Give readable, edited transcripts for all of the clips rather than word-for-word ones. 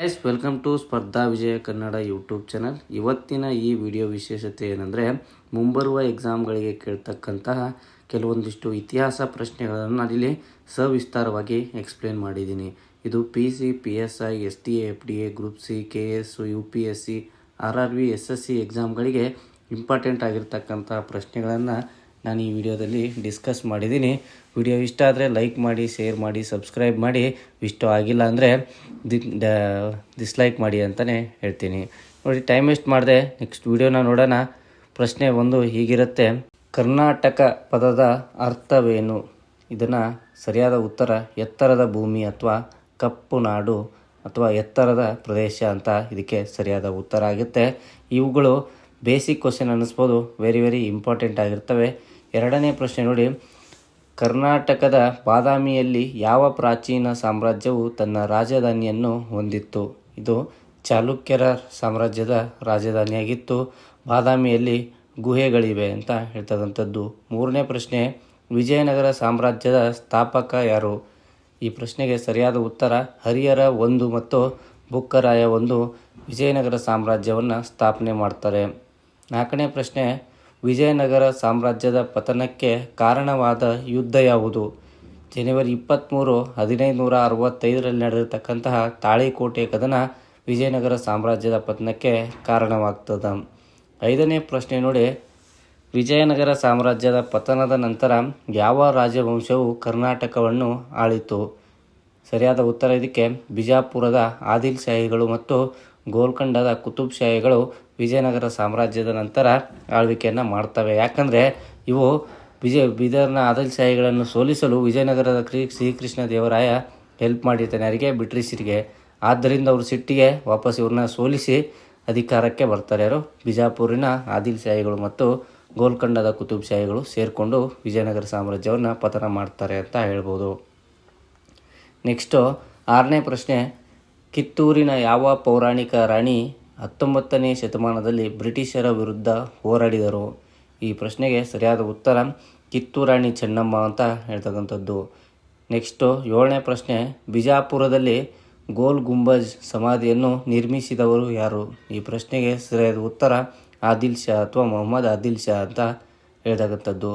Guys, welcome to ಸ್ಪರ್ಧಾ ವಿಜಯ Kannada YouTube channel. ಇವತ್ತಿನ ಈ ವಿಡಿಯೋ ವಿಶೇಷತೆ ಏನಂದರೆ, ಮುಂಬರುವ ಎಕ್ಸಾಮ್ಗಳಿಗೆ ಕೇಳ್ತಕ್ಕಂತಹ ಕೆಲವೊಂದಿಷ್ಟು ಇತಿಹಾಸ ಪ್ರಶ್ನೆಗಳನ್ನು ನಾನಿಲ್ಲಿ ಸವಿಸ್ತಾರವಾಗಿ ಎಕ್ಸ್ಪ್ಲೇನ್ ಮಾಡಿದ್ದೀನಿ. ಇದು PC, PSI, STA, FDA, group C, KS, UPSC, RRB, SSC ಎಕ್ಸಾಮ್ಗಳಿಗೆ ಇಂಪಾರ್ಟೆಂಟ್ ಆಗಿರ್ತಕ್ಕಂಥ ಪ್ರಶ್ನೆಗಳನ್ನು ನಾನು ಈ ವಿಡಿಯೋದಲ್ಲಿ ಡಿಸ್ಕಸ್ ಮಾಡಿದ್ದೀನಿ. ವಿಡಿಯೋ ಇಷ್ಟ ಆದರೆ ಲೈಕ್ ಮಾಡಿ, ಶೇರ್ ಮಾಡಿ, ಸಬ್ಸ್ಕ್ರೈಬ್ ಮಾಡಿ. ಇಷ್ಟ ಆಗಿಲ್ಲ ಅಂದರೆ ಡಿಸ್ಲೈಕ್ ಮಾಡಿ ಅಂತಲೇ ಹೇಳ್ತೀನಿ. ನೋಡಿ, ಟೈಮ್ ವೇಸ್ಟ್ ಮಾಡಿದೆ, ನೆಕ್ಸ್ಟ್ ವಿಡಿಯೋನ ನೋಡೋಣ. ಪ್ರಶ್ನೆ 1 ಹೀಗಿರುತ್ತೆ: ಕರ್ನಾಟಕ ಪದದ ಅರ್ಥವೇನು? ಇದನ್ನು ಸರಿಯಾದ ಉತ್ತರ ಎತ್ತರದ ಭೂಮಿ ಅಥವಾ ಕಪ್ಪು ನಾಡು ಅಥವಾ ಎತ್ತರದ ಪ್ರದೇಶ ಅಂತ ಇದಕ್ಕೆ ಸರಿಯಾದ ಉತ್ತರ ಆಗುತ್ತೆ. ಇವುಗಳು ಬೇಸಿಕ್ ಕ್ವಶನ್ ಅನ್ನಿಸ್ಬೋದು, ವೆರಿ ಇಂಪಾರ್ಟೆಂಟ್ ಆಗಿರ್ತವೆ. ಎರಡನೇ ಪ್ರಶ್ನೆ ನೋಡಿ: ಕರ್ನಾಟಕದ ಬಾದಾಮಿಯಲ್ಲಿ ಯಾವ ಪ್ರಾಚೀನ ಸಾಮ್ರಾಜ್ಯವು ತನ್ನ ರಾಜಧಾನಿಯನ್ನು ಹೊಂದಿತ್ತು? ಇದು ಚಾಲುಕ್ಯರ ಸಾಮ್ರಾಜ್ಯದ ರಾಜಧಾನಿಯಾಗಿತ್ತು. ಬಾದಾಮಿಯಲ್ಲಿ ಗುಹೆಗಳಿವೆ ಅಂತ ಹೇಳ್ತಕ್ಕಂಥದ್ದು. ಮೂರನೇ ಪ್ರಶ್ನೆ: ವಿಜಯನಗರ ಸಾಮ್ರಾಜ್ಯದ ಸ್ಥಾಪಕ ಯಾರು? ಈ ಪ್ರಶ್ನೆಗೆ ಸರಿಯಾದ ಉತ್ತರ ಹರಿಹರ 1 ಮತ್ತು ಬುಕ್ಕರಾಯ 1 ವಿಜಯನಗರ ಸಾಮ್ರಾಜ್ಯವನ್ನು ಸ್ಥಾಪನೆ ಮಾಡ್ತಾರೆ. ನಾಲ್ಕನೇ ಪ್ರಶ್ನೆ: ವಿಜಯನಗರ ಸಾಮ್ರಾಜ್ಯದ ಪತನಕ್ಕೆ ಕಾರಣವಾದ ಯುದ್ಧ ಯಾವುದು? ಜನವರಿ 23, 1565ರಲ್ಲಿ ನಡೆದಿರ್ತಕ್ಕಂತಹ ತಾಳಿಕೋಟೆ ಕದನ ವಿಜಯನಗರ ಸಾಮ್ರಾಜ್ಯದ ಪತನಕ್ಕೆ ಕಾರಣವಾಗ್ತದೆ. ಐದನೇ ಪ್ರಶ್ನೆ ನೋಡಿ: ವಿಜಯನಗರ ಸಾಮ್ರಾಜ್ಯದ ಪತನದ ನಂತರ ಯಾವ ರಾಜವಂಶವು ಕರ್ನಾಟಕವನ್ನು ಆಳಿತು? ಸರಿಯಾದ ಉತ್ತರ ಇದಕ್ಕೆ ಬಿಜಾಪುರದ ಆದಿಲ್ ಶಾಹಿಗಳು ಮತ್ತು ಗೋಲ್ಕೊಂಡದ ಕುತುಬ್ ಶಾಹಿಗಳು ವಿಜಯನಗರ ಸಾಮ್ರಾಜ್ಯದ ನಂತರ ಆಳ್ವಿಕೆಯನ್ನು ಮಾಡ್ತವೆ. ಯಾಕಂದರೆ ಇವು ಬೀದರ್ನ ಆದಿಲ್ ಶಾಹಿಗಳನ್ನು ಸೋಲಿಸಲು ವಿಜಯನಗರದ ಶ್ರೀಕೃಷ್ಣ ದೇವರಾಯ ಹೆಲ್ಪ್ ಮಾಡಿರ್ತಾನೆ, ಯಾರಿಗೆ? ಬ್ರಿಟಿಷರಿಗೆ. ಆದ್ದರಿಂದ ಅವರು ಸಿಟ್ಟಿಗೆ ವಾಪಸ್ ಇವ್ರನ್ನ ಸೋಲಿಸಿ ಅಧಿಕಾರಕ್ಕೆ ಬರ್ತಾರೆ. ಯಾರು? ಬಿಜಾಪುರಿನ ಆದಿಲ್ ಶಾಹಿಗಳು ಮತ್ತು ಗೋಲ್ಕೊಂಡದ ಕುತುಬ್ ಶಾಹಿಗಳು ಸೇರಿಕೊಂಡು ವಿಜಯನಗರ ಸಾಮ್ರಾಜ್ಯವನ್ನು ಪತನ ಮಾಡ್ತಾರೆ ಅಂತ ಹೇಳ್ಬೋದು. ನೆಕ್ಸ್ಟು 6ನೇ ಪ್ರಶ್ನೆ: ಕಿತ್ತೂರಿನ ಯಾವ ಪೌರಾಣಿಕ ರಾಣಿ 19ನೇ ಶತಮಾನದಲ್ಲಿ ಬ್ರಿಟಿಷರ ವಿರುದ್ಧ ಹೋರಾಡಿದರು? ಈ ಪ್ರಶ್ನೆಗೆ ಸರಿಯಾದ ಉತ್ತರ ಕಿತ್ತೂರಾಣಿ ಚೆನ್ನಮ್ಮ ಅಂತ ಹೇಳ್ತಕ್ಕಂಥದ್ದು. ನೆಕ್ಸ್ಟು 7ನೇ ಪ್ರಶ್ನೆ: ಬಿಜಾಪುರದಲ್ಲಿ ಗೋಲ್ ಗುಂಬಜ್ ಸಮಾಧಿಯನ್ನು ನಿರ್ಮಿಸಿದವರು ಯಾರು? ಈ ಪ್ರಶ್ನೆಗೆ ಸರಿಯಾದ ಉತ್ತರ ಆದಿಲ್ ಶಾ ಅಥವಾ ಮೊಹಮ್ಮದ್ ಆದಿಲ್ ಶಾ ಅಂತ ಹೇಳ್ತಕ್ಕಂಥದ್ದು.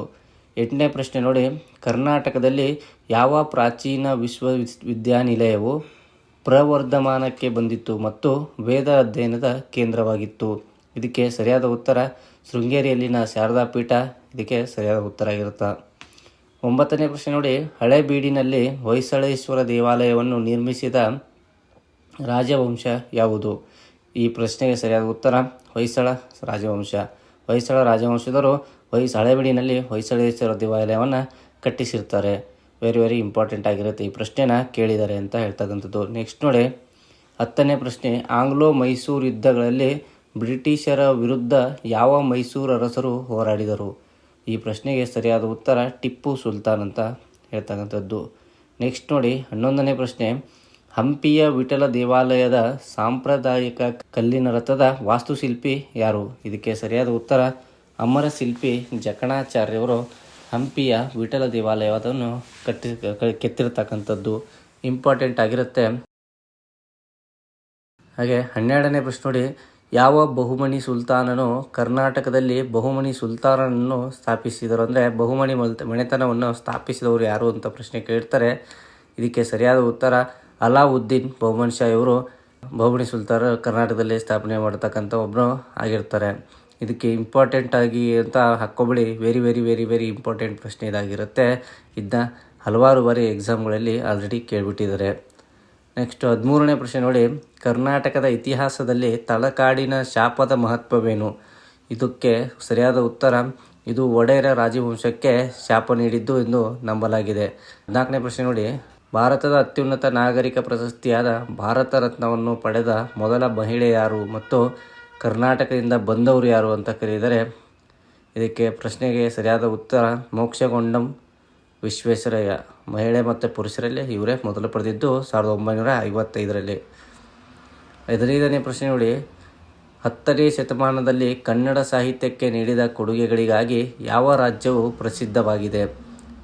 8ನೇ ಪ್ರಶ್ನೆ ನೋಡಿ: ಕರ್ನಾಟಕದಲ್ಲಿ ಯಾವ ಪ್ರಾಚೀನ ವಿಶ್ವವಿದ್ಯಾನಿಲಯವು ಪ್ರವರ್ಧಮಾನಕ್ಕೆ ಬಂದಿತ್ತು ಮತ್ತು ವೇದ ಅಧ್ಯಯನದ ಕೇಂದ್ರವಾಗಿತ್ತು? ಇದಕ್ಕೆ ಸರಿಯಾದ ಉತ್ತರ ಶೃಂಗೇರಿಯಲ್ಲಿನ ಶಾರದಾ ಪೀಠ ಇದಕ್ಕೆ ಸರಿಯಾದ ಉತ್ತರ ಆಗಿರುತ್ತೆ. 9ನೇ ಪ್ರಶ್ನೆ ನೋಡಿ: ಹಳೇಬೀಡಿನಲ್ಲಿ ಹೊಯ್ಸಳೇಶ್ವರ ದೇವಾಲಯವನ್ನು ನಿರ್ಮಿಸಿದ ರಾಜವಂಶ ಯಾವುದು? ಈ ಪ್ರಶ್ನೆಗೆ ಸರಿಯಾದ ಉತ್ತರ ಹೊಯ್ಸಳ ರಾಜವಂಶ. ಹೊಯ್ಸಳ ರಾಜವಂಶದವರು ಹಳೇಬೀಡಿನಲ್ಲಿ ಹೊಯ್ಸಳೇಶ್ವರ ದೇವಾಲಯವನ್ನು ಕಟ್ಟಿಸಿರ್ತಾರೆ. ವೆರಿ ಇಂಪಾರ್ಟೆಂಟ್ ಆಗಿರುತ್ತೆ. ಈ ಪ್ರಶ್ನೆನ ಕೇಳಿದ್ದಾರೆ ಅಂತ ಹೇಳ್ತಕ್ಕಂಥದ್ದು. ನೆಕ್ಸ್ಟ್ ನೋಡಿ 10ನೇ ಪ್ರಶ್ನೆ: ಆಂಗ್ಲೋ ಮೈಸೂರು ಯುದ್ಧಗಳಲ್ಲಿ ಬ್ರಿಟಿಷರ ವಿರುದ್ಧ ಯಾವ ಮೈಸೂರು ಅರಸರು ಹೋರಾಡಿದರು? ಈ ಪ್ರಶ್ನೆಗೆ ಸರಿಯಾದ ಉತ್ತರ ಟಿಪ್ಪು ಸುಲ್ತಾನ್ ಅಂತ ಹೇಳ್ತಕ್ಕಂಥದ್ದು. ನೆಕ್ಸ್ಟ್ ನೋಡಿ 11ನೇ ಪ್ರಶ್ನೆ: ಹಂಪಿಯ ವಿಠಲ ದೇವಾಲಯದ ಸಾಂಪ್ರದಾಯಿಕ ಕಲ್ಲಿನ ರಥದ ವಾಸ್ತುಶಿಲ್ಪಿ ಯಾರು? ಇದಕ್ಕೆ ಸರಿಯಾದ ಉತ್ತರ ಅಮರಶಿಲ್ಪಿ ಜಕಣಾಚಾರ್ಯವರು ಹಂಪಿಯ ವಿಠಲ ದೇವಾಲಯವನ್ನು ಕೆತ್ತಿರ್ತಕ್ಕಂಥದ್ದು. ಇಂಪಾರ್ಟೆಂಟ್ ಆಗಿರುತ್ತೆ. ಹಾಗೆ 12ನೇ ಪ್ರಶ್ನೆ ನೋಡಿ: ಯಾವ ಬಹುಮನಿ ಸುಲ್ತಾನನು ಕರ್ನಾಟಕದಲ್ಲಿ ಬಹುಮನಿ ಸುಲ್ತಾನನನ್ನು ಸ್ಥಾಪಿಸಿದರು? ಅಂದರೆ ಬಹುಮನಿ ಮನೆತನವನ್ನು ಸ್ಥಾಪಿಸಿದವರು ಯಾರು ಅಂತ ಪ್ರಶ್ನೆ ಕೇಳ್ತಾರೆ. ಇದಕ್ಕೆ ಸರಿಯಾದ ಉತ್ತರ ಅಲಾವುದ್ದೀನ್ ಬಹುಮನ್ ಶಾ ಇವರು ಬಹುಮನಿ ಸುಲ್ತಾನ ಕರ್ನಾಟಕದಲ್ಲಿ ಸ್ಥಾಪನೆ ಮಾಡತಕ್ಕಂಥ ಒಬ್ಬರು ಆಗಿರ್ತಾರೆ. ಇದಕ್ಕೆ ಇಂಪಾರ್ಟೆಂಟ್ ಆಗಿ ಅಂತ ಹಾಕ್ಕೊಬಿಡಿ, ವೆರಿ ಇಂಪಾರ್ಟೆಂಟ್ ಪ್ರಶ್ನೆ ಇದಾಗಿರುತ್ತೆ. ಇದನ್ನ ಹಲವಾರು ಬಾರಿ ಎಕ್ಸಾಮ್ಗಳಲ್ಲಿ ಆಲ್ರೆಡಿ ಕೇಳಿಬಿಟ್ಟಿದ್ದಾರೆ. ನೆಕ್ಸ್ಟ್ 13ನೇ ಪ್ರಶ್ನೆ ನೋಡಿ: ಕರ್ನಾಟಕದ ಇತಿಹಾಸದಲ್ಲಿ ತಲಕಾಡಿನ ಶಾಪದ ಮಹತ್ವವೇನು? ಇದಕ್ಕೆ ಸರಿಯಾದ ಉತ್ತರ ಇದು ಒಡೆಯರ ರಾಜವಂಶಕ್ಕೆ ಶಾಪ ನೀಡಿದ್ದು ಎಂದು ನಂಬಲಾಗಿದೆ. 14ನೇ ಪ್ರಶ್ನೆ ನೋಡಿ: ಭಾರತದ ಅತ್ಯುನ್ನತ ನಾಗರಿಕ ಪ್ರಶಸ್ತಿಯಾದ ಭಾರತ ರತ್ನವನ್ನು ಪಡೆದ ಮೊದಲ ಮಹಿಳೆ ಯಾರು ಮತ್ತು ಕರ್ನಾಟಕದಿಂದ ಬಂದವರು ಯಾರು ಅಂತ ಕರೆಯಿದರೆ? ಇದಕ್ಕೆ ಪ್ರಶ್ನೆಗೆ ಸರಿಯಾದ ಉತ್ತರ ಮೋಕ್ಷಗುಂಡಂ ವಿಶ್ವೇಶ್ವರಯ್ಯ. ಮಹಿಳೆ ಮತ್ತು ಪುರುಷರಲ್ಲಿ ಇವರೇ ಮೊದಲು ಪಡೆದಿದ್ದು 1955ರಲ್ಲಿ. 15ನೇ ಪ್ರಶ್ನೆ ನೋಡಿ: 10ನೇ ಶತಮಾನದಲ್ಲಿ ಕನ್ನಡ ಸಾಹಿತ್ಯಕ್ಕೆ ನೀಡಿದ ಕೊಡುಗೆಗಳಿಗಾಗಿ ಯಾವ ರಾಜ್ಯವು ಪ್ರಸಿದ್ಧವಾಗಿದೆ?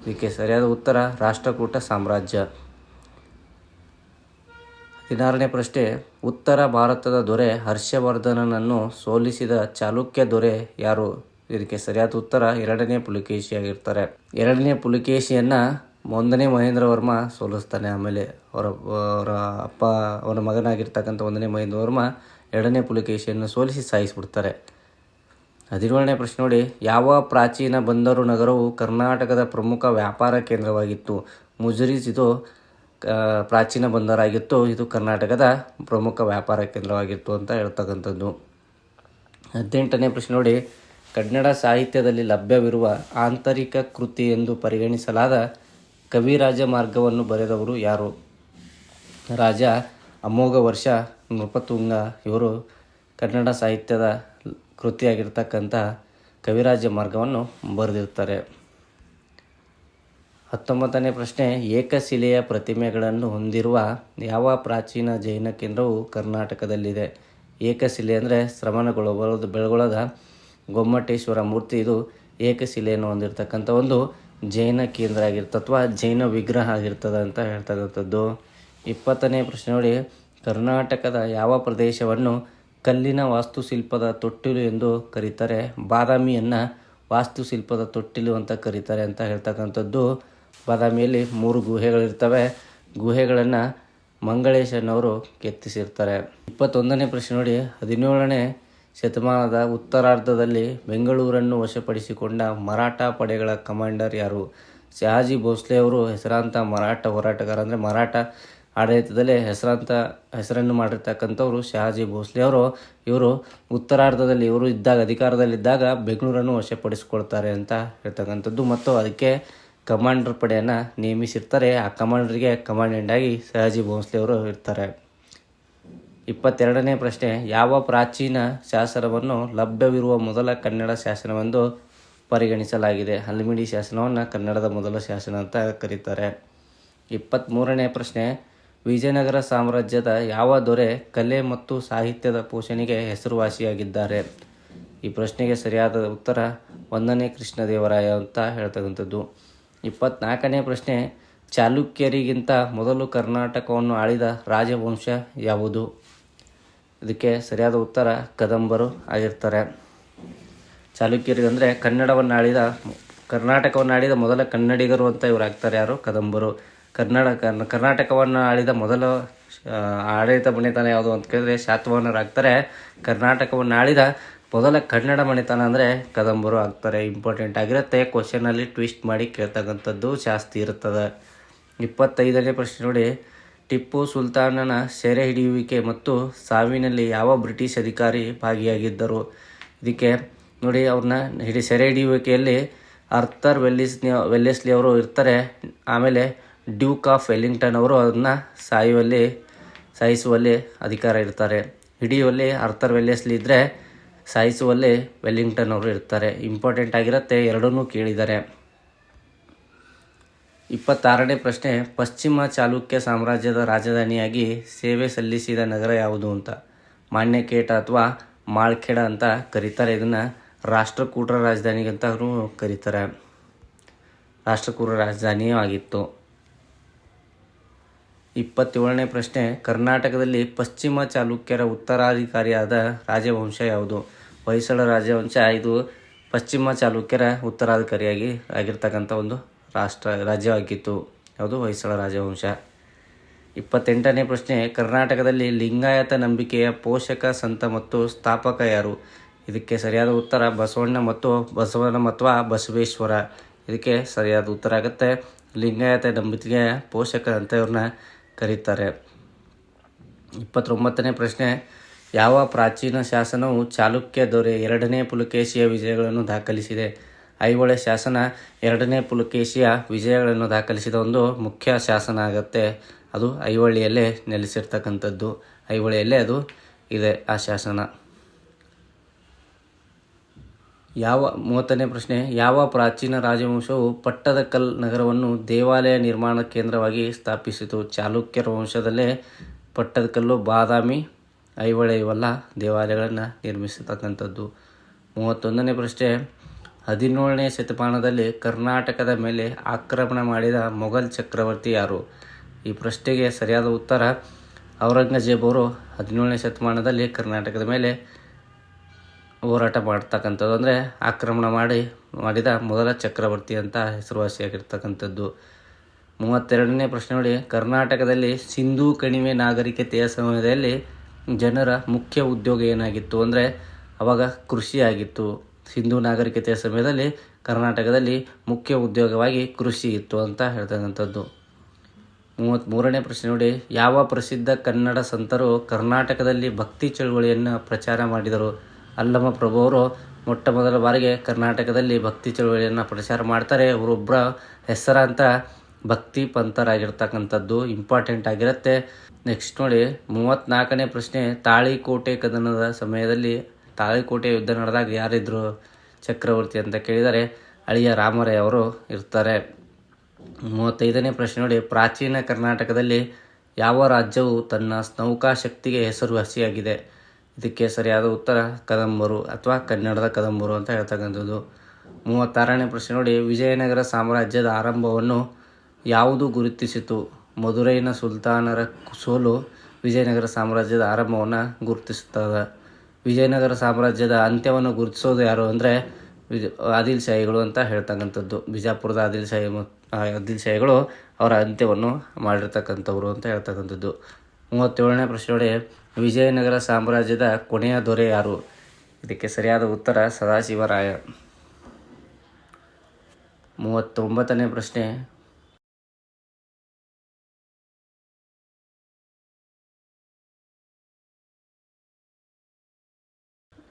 ಇದಕ್ಕೆ ಸರಿಯಾದ ಉತ್ತರ ರಾಷ್ಟ್ರಕೂಟ ಸಾಮ್ರಾಜ್ಯ. 16ನೇ ಪ್ರಶ್ನೆ, ಉತ್ತರ ಭಾರತದ ದೊರೆ ಹರ್ಷವರ್ಧನನನ್ನು ಸೋಲಿಸಿದ ಚಾಲುಕ್ಯ ದೊರೆ ಯಾರು? ಇದಕ್ಕೆ ಸರಿಯಾದ ಉತ್ತರ 2ನೇ ಪುಲಿಕೇಶಿ ಆಗಿರ್ತಾರೆ. 2ನೇ ಪುಲಿಕೇಶಿಯನ್ನು 1ನೇ ಮಹೇಂದ್ರ ವರ್ಮ ಸೋಲಿಸ್ತಾನೆ. ಆಮೇಲೆ ಅವರ ಮಗನಾಗಿರ್ತಕ್ಕಂಥ 1ನೇ ಮಹೇಂದ್ರ ವರ್ಮ 2ನೇ ಪುಲಿಕೇಶಿಯನ್ನು ಸೋಲಿಸಿ ಸಾಯಿಸಿಬಿಡ್ತಾರೆ. 17ನೇ ಪ್ರಶ್ನೆ ನೋಡಿ, ಯಾವ ಪ್ರಾಚೀನ ಬಂದರು ನಗರವು ಕರ್ನಾಟಕದ ಪ್ರಮುಖ ವ್ಯಾಪಾರ ಕೇಂದ್ರವಾಗಿತ್ತು? ಮುಜರೀಸ್ ಇದು ಪ್ರಾಚೀನ ಬಂದರಾಗಿತ್ತು. ಇದು ಕರ್ನಾಟಕದ ಪ್ರಮುಖ ವ್ಯಾಪಾರ ಕೇಂದ್ರವಾಗಿತ್ತು ಅಂತ ಹೇಳ್ತಕ್ಕಂಥದ್ದು. 18ನೇ ಪ್ರಶ್ನೆ ನೋಡಿ, ಕನ್ನಡ ಸಾಹಿತ್ಯದಲ್ಲಿ ಲಭ್ಯವಿರುವ ಆಂತರಿಕ ಕೃತಿ ಎಂದು ಪರಿಗಣಿಸಲಾದ ಕವಿರಾಜ ಮಾರ್ಗವನ್ನು ಬರೆದವರು ಯಾರು? ರಾಜ ಅಮೋಘ ವರ್ಷ ನೃಪತುಂಗ ಇವರು ಕನ್ನಡ ಸಾಹಿತ್ಯದ ಕೃತಿಯಾಗಿರ್ತಕ್ಕಂಥ ಕವಿರಾಜ ಮಾರ್ಗವನ್ನು ಬರೆದಿರ್ತಾರೆ. 19ನೇ ಪ್ರಶ್ನೆ, ಏಕಶಿಲೆಯ ಪ್ರತಿಮೆಗಳನ್ನು ಹೊಂದಿರುವ ಯಾವ ಪ್ರಾಚೀನ ಜೈನ ಕೇಂದ್ರವು ಕರ್ನಾಟಕದಲ್ಲಿದೆ? ಏಕಶಿಲೆ ಅಂದರೆ ಬೆಳಗೊಳದ ಗೊಮ್ಮಟೇಶ್ವರ ಮೂರ್ತಿ. ಇದು ಏಕಶಿಲೆಯನ್ನು ಹೊಂದಿರತಕ್ಕಂಥ ಒಂದು ಜೈನ ಕೇಂದ್ರ ಆಗಿರ್ತದೆ ಅಥವಾ ಜೈನ ವಿಗ್ರಹ ಆಗಿರ್ತದೆ ಅಂತ ಹೇಳ್ತಕ್ಕಂಥದ್ದು. 20ನೇ ಪ್ರಶ್ನೆ ನೋಡಿ, ಕರ್ನಾಟಕದ ಯಾವ ಪ್ರದೇಶವನ್ನು ಕಲ್ಲಿನ ವಾಸ್ತುಶಿಲ್ಪದ ತೊಟ್ಟಿಲು ಎಂದು ಕರೀತಾರೆ? ಬಾದಾಮಿಯನ್ನು ವಾಸ್ತುಶಿಲ್ಪದ ತೊಟ್ಟಿಲು ಅಂತ ಕರೀತಾರೆ ಅಂತ ಹೇಳ್ತಕ್ಕಂಥದ್ದು. ಬಾದಾಮಿಯಲ್ಲಿ 3 ಗುಹೆಗಳಿರ್ತವೆ. ಗುಹೆಗಳನ್ನು ಮಂಗಳೇಶನವರು ಕೆತ್ತಿಸಿರ್ತಾರೆ. 21ನೇ ಪ್ರಶ್ನೆ ನೋಡಿ, 17ನೇ ಶತಮಾನದ ಉತ್ತರಾರ್ಧದಲ್ಲಿ ಬೆಂಗಳೂರನ್ನು ವಶಪಡಿಸಿಕೊಂಡ ಮರಾಠ ಪಡೆಗಳ ಕಮಾಂಡರ್ ಯಾರು? ಶಹಾಜಿ ಭೋಸ್ಲೆ ಅವರು ಹೆಸರಾಂತ ಮರಾಠ ಹೋರಾಟಗಾರ. ಅಂದರೆ ಮರಾಠ ಆಡಳಿತದಲ್ಲೇ ಹೆಸರನ್ನು ಮಾಡಿರ್ತಕ್ಕಂಥವ್ರು ಶಹಾಜಿ ಭೋಸ್ಲೆ ಅವರು. ಇವರು ಉತ್ತರಾರ್ಧದಲ್ಲಿ ಇವರು ಅಧಿಕಾರದಲ್ಲಿದ್ದಾಗ ಬೆಂಗಳೂರನ್ನು ವಶಪಡಿಸಿಕೊಳ್ತಾರೆ ಅಂತ ಹೇಳ್ತಕ್ಕಂಥದ್ದು. ಮತ್ತು ಅದಕ್ಕೆ ಕಮಾಂಡರ್ ಪಡೆಯನ್ನು ನೇಮಿಸಿರ್ತಾರೆ. ಆ ಕಮಾಂಡರ್ಗೆ ಕಮಾಂಡೆಂಟ್ ಆಗಿ ಶಹಾಜಿ ಭೋಸ್ಲೆ ಅವರು ಇರ್ತಾರೆ. 22ನೇ ಪ್ರಶ್ನೆ, ಯಾವ ಪ್ರಾಚೀನ ಶಾಸನವನ್ನು ಲಭ್ಯವಿರುವ ಮೊದಲ ಕನ್ನಡ ಶಾಸನವೆಂದು ಪರಿಗಣಿಸಲಾಗಿದೆ? ಹಲ್ಮಿಡಿ ಶಾಸನವನ್ನು ಕನ್ನಡದ ಮೊದಲ ಶಾಸನ ಅಂತ ಕರೀತಾರೆ. 23ನೇ ಪ್ರಶ್ನೆ, ವಿಜಯನಗರ ಸಾಮ್ರಾಜ್ಯದ ಯಾವ ದೊರೆ ಕಲೆ ಮತ್ತು ಸಾಹಿತ್ಯದ ಪೋಷಣೆಗೆ ಹೆಸರುವಾಸಿಯಾಗಿದ್ದಾರೆ? ಈ ಪ್ರಶ್ನೆಗೆ ಸರಿಯಾದ ಉತ್ತರ 1ನೇ ಕೃಷ್ಣದೇವರಾಯ ಅಂತ ಹೇಳ್ತಕ್ಕಂಥದ್ದು. 24ನೇ ಪ್ರಶ್ನೆ, ಚಾಲುಕ್ಯರಿಗಿಂತ ಮೊದಲು ಕರ್ನಾಟಕವನ್ನು ಆಳಿದ ರಾಜವಂಶ ಯಾವುದು? ಇದಕ್ಕೆ ಸರಿಯಾದ ಉತ್ತರ ಕದಂಬರು ಆಗಿರ್ತಾರೆ. ಚಾಲುಕ್ಯರಿಗಂದರೆ ಕರ್ನಾಟಕವನ್ನು ಆಳಿದ ಮೊದಲ ಕನ್ನಡಿಗರು ಅಂತ ಇವರು ಆಗ್ತಾರೆ. ಯಾರು? ಕದಂಬರು. ಕರ್ನಾಟಕವನ್ನು ಆಳಿದ ಮೊದಲ ಆಡಳಿತ ಮನೆತನ ಯಾವುದು ಅಂತ ಕೇಳಿದ್ರೆ ಶಾತವಾಹನರಾಗ್ತಾರೆ. ಕರ್ನಾಟಕವನ್ನು ಆಳಿದ ಮೊದಲ ಕನ್ನಡ ಮನೆತನ ಅಂದರೆ ಕದಂಬರು ಆಗ್ತಾರೆ. ಇಂಪಾರ್ಟೆಂಟ್ ಆಗಿರುತ್ತೆ. ಕ್ವಶನಲ್ಲಿ ಟ್ವಿಸ್ಟ್ ಮಾಡಿ ಕೇಳ್ತಕ್ಕಂಥದ್ದು ಜಾಸ್ತಿ ಇರ್ತದೆ. 25ನೇ ಪ್ರಶ್ನೆ ನೋಡಿ, ಟಿಪ್ಪು ಸುಲ್ತಾನನ ಸೆರೆ ಹಿಡಿಯುವಿಕೆ ಮತ್ತು ಸಾವಿನಲ್ಲಿ ಯಾವ ಬ್ರಿಟಿಷ್ ಅಧಿಕಾರಿ ಭಾಗಿಯಾಗಿದ್ದರು? ಇದಕ್ಕೆ ನೋಡಿ, ಅವ್ರನ್ನ ಸೆರೆ ಹಿಡಿಯುವಿಕೆಯಲ್ಲಿ ಆರ್ಥರ್ ವೆಲ್ಲೆಸ್ಲಿ ಅವರು ಇರ್ತಾರೆ. ಆಮೇಲೆ ಡ್ಯೂಕ್ ಆಫ್ ವೆಲ್ಲಿಂಗ್ಟನ್ ಅವರು ಅದನ್ನು ಸಾಯಿಸುವಲ್ಲಿ ಅಧಿಕಾರ ಇರ್ತಾರೆ. ಹಿಡಿಯುವಲ್ಲಿ ಆರ್ಥರ್ ವೆಲ್ಲೆಸ್ಲಿ ಇದ್ದರೆ ಸಾಯಿಸುವಲ್ಲಿ ವೆಲ್ಲಿಂಗ್ಟನ್ ಅವರು ಇರ್ತಾರೆ. ಇಂಪಾರ್ಟೆಂಟ್ ಆಗಿರುತ್ತೆ, ಎರಡನ್ನೂ ಕೇಳಿದ್ದಾರೆ. 26ನೇ ಪ್ರಶ್ನೆ, ಪಶ್ಚಿಮ ಚಾಲುಕ್ಯ ಸಾಮ್ರಾಜ್ಯದ ರಾಜಧಾನಿಯಾಗಿ ಸೇವೆ ಸಲ್ಲಿಸಿದ ನಗರ ಯಾವುದು ಅಂತ? ಮಾನ್ಯಕೇಟ ಅಥವಾ ಮಾಳ್ಖೇಡ ಅಂತ ಕರೀತಾರೆ. ಇದನ್ನು ರಾಷ್ಟ್ರಕೂಟರ ರಾಜಧಾನಿಗಂತ ಅವರು ಕರೀತಾರೆ. ರಾಷ್ಟ್ರಕೂಟರ ರಾಜಧಾನಿಯೂ ಆಗಿತ್ತು. 27ನೇ ಪ್ರಶ್ನೆ, ಕರ್ನಾಟಕದಲ್ಲಿ ಪಶ್ಚಿಮ ಚಾಲುಕ್ಯರ ಉತ್ತರಾಧಿಕಾರಿಯಾದ ರಾಜವಂಶ ಯಾವುದು? ಹೊಯ್ಸಳ ರಾಜವಂಶ. ಇದು ಪಶ್ಚಿಮ ಚಾಲುಕ್ಯರ ಉತ್ತರಾಧಿಕಾರಿಯಾಗಿ ಆಗಿರ್ತಕ್ಕಂಥ ಒಂದು ರಾಜ್ಯವಾಗಿತ್ತು. ಯಾವುದು? ಹೊಯ್ಸಳ ರಾಜವಂಶ. 28ನೇ ಪ್ರಶ್ನೆ, ಕರ್ನಾಟಕದಲ್ಲಿ ಲಿಂಗಾಯತ ನಂಬಿಕೆಯ ಪೋಷಕ ಸಂತ ಮತ್ತು ಸ್ಥಾಪಕ ಯಾರು? ಇದಕ್ಕೆ ಸರಿಯಾದ ಉತ್ತರ ಬಸವಣ್ಣ ಅಥವಾ ಬಸವೇಶ್ವರ. ಇದಕ್ಕೆ ಸರಿಯಾದ ಉತ್ತರ ಆಗುತ್ತೆ. ಲಿಂಗಾಯತ ನಂಬಿಕೆಯ ಪೋಷಕ ಅಂತ ಇವ್ರನ್ನ ಕರೀತಾರೆ. 29ನೇ ಪ್ರಶ್ನೆ, ಯಾವ ಪ್ರಾಚೀನ ಶಾಸನವು ಚಾಲುಕ್ಯ ದೊರೆ 2ನೇ ಪುಲಕೇಶಿಯ ವಿಜಯಗಳನ್ನು ದಾಖಲಿಸಿದೆ? ಐಹೊಳೆ ಶಾಸನ 2ನೇ ಪುಲಕೇಶಿಯ ವಿಜಯಗಳನ್ನು ದಾಖಲಿಸಿದ ಒಂದು ಮುಖ್ಯ ಶಾಸನ ಆಗುತ್ತೆ. ಅದು ಐಹೊಳೆಯಲ್ಲೇ ನೆಲೆಸಿರ್ತಕ್ಕಂಥದ್ದು. ಐಹೊಳೆಯಲ್ಲೇ ಅದು ಇದೆ ಆ ಶಾಸನ. 30ನೇ ಪ್ರಶ್ನೆ, ಯಾವ ಪ್ರಾಚೀನ ರಾಜವಂಶವು ಪಟ್ಟದಕಲ್ ನಗರವನ್ನು ದೇವಾಲಯ ನಿರ್ಮಾಣ ಕೇಂದ್ರವಾಗಿ ಸ್ಥಾಪಿಸಿತು? ಚಾಲುಕ್ಯರ ವಂಶದಲ್ಲೇ ಪಟ್ಟದಕಲ್ಲು, ಬಾದಾಮಿ, ಐಹೊಳೆ ಇವೆಲ್ಲ ದೇವಾಲಯಗಳನ್ನು ನಿರ್ಮಿಸತಕ್ಕಂಥದ್ದು. 31ನೇ ಪ್ರಶ್ನೆ, 17ನೇ ಶತಮಾನದಲ್ಲಿ ಕರ್ನಾಟಕದ ಮೇಲೆ ಆಕ್ರಮಣ ಮಾಡಿದ ಮೊಘಲ್ ಚಕ್ರವರ್ತಿ ಯಾರು? ಈ ಪ್ರಶ್ನೆಗೆ ಸರಿಯಾದ ಉತ್ತರ ಔರಂಗಜೇಬ್ ಅವರು 17ನೇ ಶತಮಾನದಲ್ಲಿ ಕರ್ನಾಟಕದ ಮೇಲೆ ಹೋರಾಟ ಮಾಡ್ತಕ್ಕಂಥದ್ದು, ಅಂದರೆ ಆಕ್ರಮಣ ಮಾಡಿದ ಮೊದಲ ಚಕ್ರವರ್ತಿ ಅಂತ ಹೆಸರುವಾಸಿಯಾಗಿರ್ತಕ್ಕಂಥದ್ದು. 32ನೇ ಪ್ರಶ್ನೆ ನೋಡಿ, ಕರ್ನಾಟಕದಲ್ಲಿ ಸಿಂಧೂ ಕಣಿವೆ ನಾಗರಿಕತೆಯ ಸಮಯದಲ್ಲಿ ಜನರ ಮುಖ್ಯ ಉದ್ಯೋಗ ಏನಾಗಿತ್ತು? ಅಂದರೆ ಅವಾಗ ಕೃಷಿ ಆಗಿತ್ತು. ಸಿಂಧೂ ನಾಗರಿಕತೆಯ ಸಮಯದಲ್ಲಿ ಕರ್ನಾಟಕದಲ್ಲಿ ಮುಖ್ಯ ಉದ್ಯೋಗವಾಗಿ ಕೃಷಿ ಇತ್ತು ಅಂತ ಹೇಳ್ತಕ್ಕಂಥದ್ದು. 33ನೇ ಪ್ರಶ್ನೆ ನೋಡಿ, ಯಾವ ಪ್ರಸಿದ್ಧ ಕನ್ನಡ ಸಂತರು ಕರ್ನಾಟಕದಲ್ಲಿ ಭಕ್ತಿ ಚಳುವಳಿಯನ್ನು ಪ್ರಚಾರ ಮಾಡಿದರು? ಅಲ್ಲಮ ಪ್ರಭು ಅವರು ಮೊಟ್ಟ ಮೊದಲ ಬಾರಿಗೆ ಕರ್ನಾಟಕದಲ್ಲಿ ಭಕ್ತಿ ಚಳುವಳಿಯನ್ನು ಪ್ರಚಾರ ಮಾಡ್ತಾರೆ. ಅವರೊಬ್ಬರ ಹೆಸರಾಂತ ಭಕ್ತಿ ಪಂಥರಾಗಿರ್ತಕ್ಕಂಥದ್ದು ಇಂಪಾರ್ಟೆಂಟ್ ಆಗಿರುತ್ತೆ. ನೆಕ್ಸ್ಟ್ ನೋಡಿ 34ನೇ ಪ್ರಶ್ನೆ, ತಾಳಿಕೋಟೆ ಕದನದ ಸಮಯದಲ್ಲಿ ತಾಳಿಕೋಟೆ ಯುದ್ಧ ನಡೆದಾಗ ಯಾರಿದ್ರು ಚಕ್ರವರ್ತಿ ಅಂತ ಕೇಳಿದರೆ ಅಳಿಯ ರಾಮರೇ ಅವರು ಇರ್ತಾರೆ. 35ನೇ ಪ್ರಶ್ನೆ ನೋಡಿ, ಪ್ರಾಚೀನ ಕರ್ನಾಟಕದಲ್ಲಿ ಯಾವ ರಾಜ್ಯವು ತನ್ನ ನೌಕಾಶಕ್ತಿಗೆ ಹೆಸರುವಾಸಿಯಾಗಿದೆ? ಇದಕ್ಕೆ ಸರಿಯಾದ ಉತ್ತರ ಕದಂಬರು ಅಥವಾ ಕನ್ನಡದ ಕದಂಬರು ಅಂತ ಹೇಳ್ತಕ್ಕಂಥದ್ದು. 36ನೇ ಪ್ರಶ್ನೆ ನೋಡಿ, ವಿಜಯನಗರ ಸಾಮ್ರಾಜ್ಯದ ಆರಂಭವನ್ನು ಯಾವುದು ಗುರುತಿಸಿತು? ಮದುರೈನ ಸುಲ್ತಾನರ ಸೋಲು ವಿಜಯನಗರ ಸಾಮ್ರಾಜ್ಯದ ಆರಂಭವನ್ನು ಗುರುತಿಸುತ್ತದೆ. ವಿಜಯನಗರ ಸಾಮ್ರಾಜ್ಯದ ಅಂತ್ಯವನ್ನು ಗುರುತಿಸೋದು ಯಾರು ಅಂದರೆ ಆದಿಲ್ ಶಾಹಿಗಳು ಅಂತ ಹೇಳ್ತಕ್ಕಂಥದ್ದು. ಬಿಜಾಪುರದ ಆದಿಲ್ ಶಾಹಿಗಳು ಅವರ ಅಂತ್ಯವನ್ನು ಮಾಡಿರ್ತಕ್ಕಂಥವ್ರು ಅಂತ ಹೇಳ್ತಕ್ಕಂಥದ್ದು. 37ನೇ ಪ್ರಶ್ನೆ ನೋಡಿ, ವಿಜಯನಗರ ಸಾಮ್ರಾಜ್ಯದ ಕೊನೆಯ ದೊರೆ ಯಾರು? ಇದಕ್ಕೆ ಸರಿಯಾದ ಉತ್ತರ ಸದಾಶಿವರಾಯ. 39ನೇ ಪ್ರಶ್ನೆ,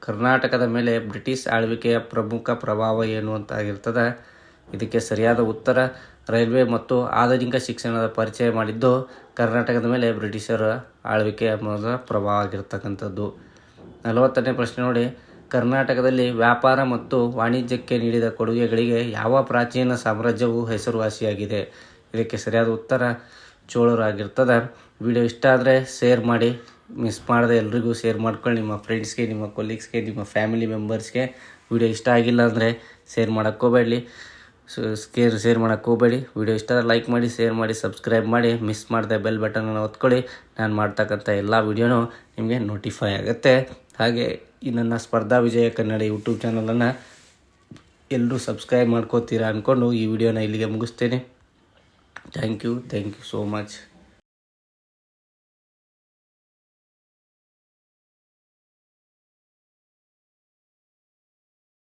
ಕರ್ನಾಟಕದ ಮೇಲೆ ಬ್ರಿಟಿಷ್ ಆಳ್ವಿಕೆಯ ಪ್ರಮುಖ ಪ್ರಭಾವ ಏನು ಅಂತ ಆಗಿರ್ತದೆ. ಇದಕ್ಕೆ ಸರಿಯಾದ ಉತ್ತರ ರೈಲ್ವೆ ಮತ್ತು ಆಧುನಿಕ ಶಿಕ್ಷಣದ ಪರಿಚಯ ಮಾಡಿದ್ದು ಕರ್ನಾಟಕದ ಮೇಲೆ ಬ್ರಿಟಿಷರ ಆಳ್ವಿಕೆಯ ಮೊದಲ ಪ್ರಭಾವ ಆಗಿರ್ತಕ್ಕಂಥದ್ದು. 40ನೇ ಪ್ರಶ್ನೆ ನೋಡಿ, ಕರ್ನಾಟಕದಲ್ಲಿ ವ್ಯಾಪಾರ ಮತ್ತು ವಾಣಿಜ್ಯಕ್ಕೆ ನೀಡಿದ ಕೊಡುಗೆಗಳಿಗೆ ಯಾವ ಪ್ರಾಚೀನ ಸಾಮ್ರಾಜ್ಯವು ಹೆಸರುವಾಸಿಯಾಗಿದೆ? ಇದಕ್ಕೆ ಸರಿಯಾದ ಉತ್ತರ ಚೋಳರು ಆಗಿರ್ತದೆ. ವಿಡಿಯೋ ಇಷ್ಟ ಆದರೆ ಶೇರ್ ಮಾಡಿ, ಮಿಸ್ ಮಾಡದೆ ಎಲ್ರಿಗೂ ಶೇರ್ ಮಾಡ್ಕೊಳ್ಳಿ. ನಿಮ್ಮ ಫ್ರೆಂಡ್ಸ್ಗೆ, ನಿಮ್ಮ ಕೊಲೀಗ್ಸ್ಗೆ, ನಿಮ್ಮ ಫ್ಯಾಮಿಲಿ ಮೆಂಬರ್ಸ್ಗೆ. ವಿಡಿಯೋ ಇಷ್ಟ ಆಗಿಲ್ಲ ಅಂದರೆ ಶೇರ್ ಮಾಡೋಕ್ಕೆ ಹೋಗಬೇಡಿ. ಶೇರ್ ಮಾಡೋಕ್ಕೆ ಹೋಗಬೇಡಿ. ವಿಡಿಯೋ ಇಷ್ಟ ಆದರೆ ಲೈಕ್ ಮಾಡಿ, ಶೇರ್ ಮಾಡಿ, ಸಬ್ಸ್ಕ್ರೈಬ್ ಮಾಡಿ. ಮಿಸ್ ಮಾಡದೆ ಬೆಲ್ ಬಟನನ್ನು ಒತ್ಕೊಳ್ಳಿ. ನಾನು ಮಾಡ್ತಕ್ಕಂಥ ಎಲ್ಲ ವಿಡಿಯೋನೂ ನಿಮಗೆ ನೋಟಿಫೈ ಆಗುತ್ತೆ. ಹಾಗೆ ಈ ನನ್ನ ಸ್ಪರ್ಧಾ ವಿಜಯ ಕನ್ನಡ ಯೂಟ್ಯೂಬ್ ಚಾನಲನ್ನು ಎಲ್ಲರೂ ಸಬ್ಸ್ಕ್ರೈಬ್ ಮಾಡ್ಕೋತೀರಾ ಅಂದ್ಕೊಂಡು ಈ ವಿಡಿಯೋನ ಇಲ್ಲಿಗೆ ಮುಗಿಸ್ತೇನೆ. Thank you so much.